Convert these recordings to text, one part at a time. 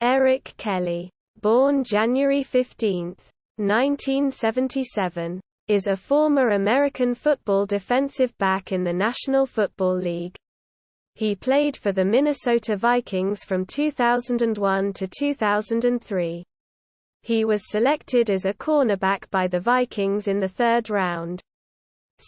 Eric Kelly, born January 15, 1977, is a former American football defensive back in the National Football League. He played for the Minnesota Vikings from 2001 to 2003. He was selected as a cornerback by the Vikings in the third round,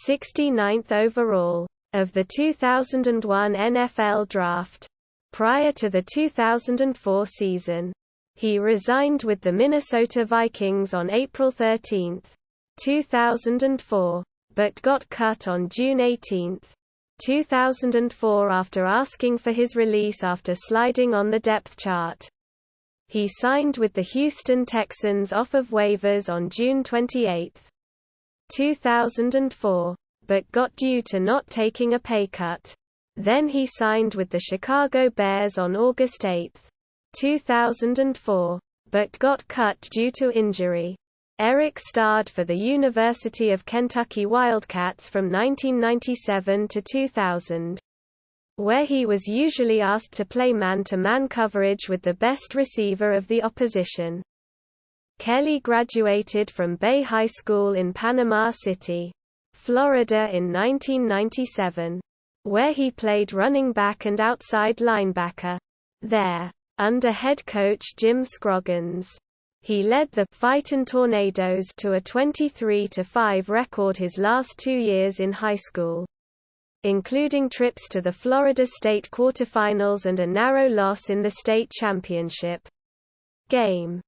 69th overall, of the 2001 NFL Draft. Prior to the 2004 season, he resigned with the Minnesota Vikings on April 13, 2004, but got cut on June 18, 2004 after asking for his release after sliding on the depth chart. He signed with the Houston Texans off of waivers on June 28, 2004, but got due to not taking a pay cut. Then he signed with the Chicago Bears on August 8, 2004, but got cut due to injury. Eric starred for the University of Kentucky Wildcats from 1997 to 2000, where he was usually asked to play man-to-man coverage with the best receiver of the opposition. Kelly graduated from Bay High School in Panama City, Florida in 1997, where he played running back and outside linebacker. There, under head coach Jim Scroggins, he led the Fightin' Tornadoes to a 23-5 record his last 2 years in high school, including trips to the Florida State quarterfinals and a narrow loss in the state championship game.